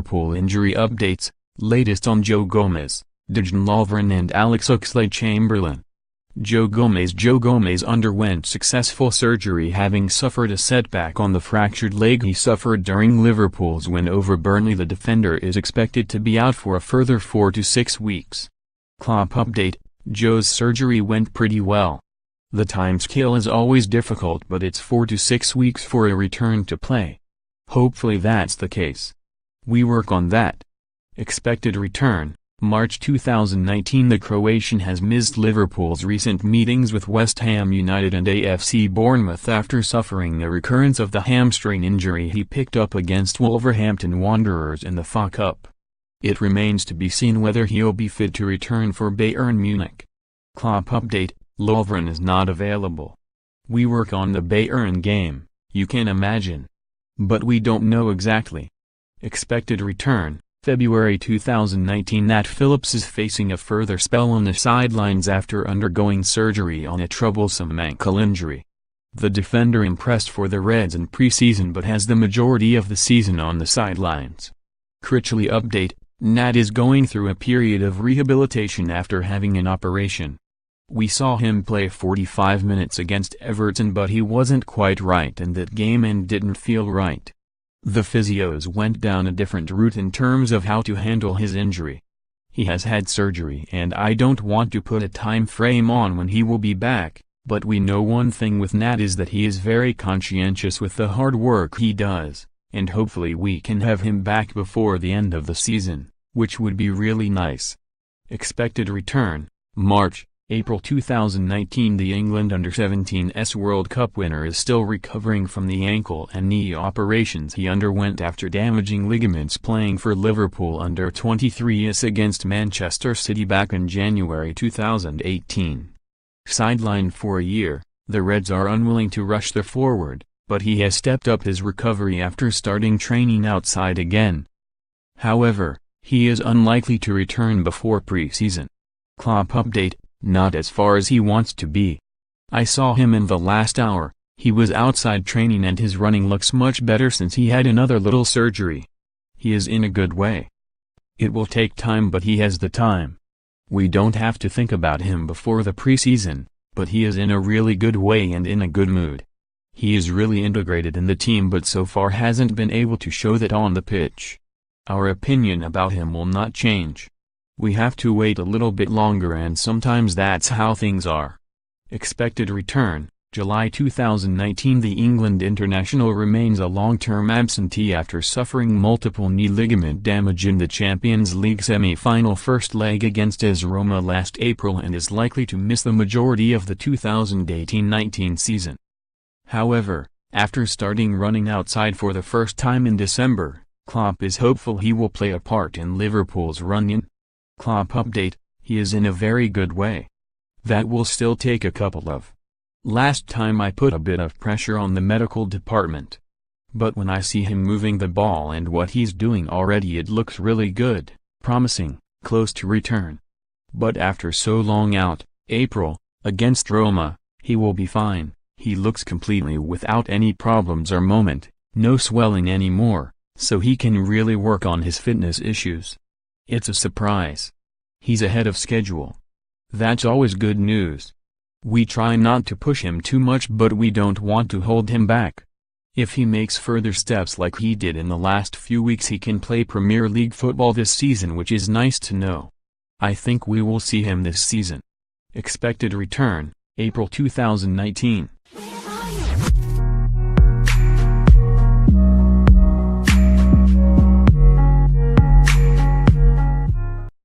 Liverpool injury updates, latest on Joe Gomez, Dejan Lovren and Alex Oxlade-Chamberlain. Joe Gomez underwent successful surgery having suffered a setback on the fractured leg he suffered during Liverpool's win over Burnley. The defender is expected to be out for a further 4 to 6 weeks. Klopp update, Joe's surgery went pretty well. The timescale is always difficult, but it's 4 to 6 weeks for a return to play. Hopefully that's the case. We work on that. Expected return, March 2019. The Croatian has missed Liverpool's recent meetings with West Ham United and AFC Bournemouth after suffering a recurrence of the hamstring injury he picked up against Wolverhampton Wanderers in the FA Cup. It remains to be seen whether he'll be fit to return for Bayern Munich. Klopp update, Lovren is not available. We work on the Bayern game, you can imagine. But we don't know exactly. Expected return, February 2019. Nat Phillips is facing a further spell on the sidelines after undergoing surgery on a troublesome ankle injury. The defender impressed for the Reds in pre-season but has the majority of the season on the sidelines. Critchley update, Nat is going through a period of rehabilitation after having an operation. We saw him play 45 minutes against Everton, but he wasn't quite right in that game and didn't feel right. The physios went down a different route in terms of how to handle his injury. He has had surgery and I don't want to put a time frame on when he will be back, but we know one thing with Nat is that he is very conscientious with the hard work he does, and hopefully we can have him back before the end of the season, which would be really nice. Expected return, March, April 2019. The England Under-17s World Cup winner is still recovering from the ankle and knee operations he underwent after damaging ligaments playing for Liverpool Under-23s against Manchester City back in January 2018. Sidelined for a year, the Reds are unwilling to rush the forward, but he has stepped up his recovery after starting training outside again. However, he is unlikely to return before pre-season. Klopp update, not as far as he wants to be. I saw him in the last hour, he was outside training and his running looks much better since he had another little surgery. He is in a good way. It will take time, but he has the time. We don't have to think about him before the preseason, but he is in a really good way and in a good mood. He is really integrated in the team but so far hasn't been able to show that on the pitch. Our opinion about him will not change. We have to wait a little bit longer and sometimes that's how things are. Expected return, July 2019. The England international remains a long-term absentee after suffering multiple knee ligament damage in the Champions League semi-final first leg against AS Roma last April and is likely to miss the majority of the 2018-19 season. However, after starting running outside for the first time in December, Klopp is hopeful he will play a part in Liverpool's run-in. Klopp update, he is in a very good way. That will still take a couple of. Last time I put a bit of pressure on the medical department. But when I see him moving the ball and what he's doing already, it looks really good, promising, close to return. But after so long out, April, against Roma, he will be fine. He looks completely without any problems or moment, no swelling anymore, so he can really work on his fitness issues. It's a surprise. He's ahead of schedule. That's always good news. We try not to push him too much, but we don't want to hold him back. If he makes further steps like he did in the last few weeks, he can play Premier League football this season, which is nice to know. I think we will see him this season. Expected return, April 2019.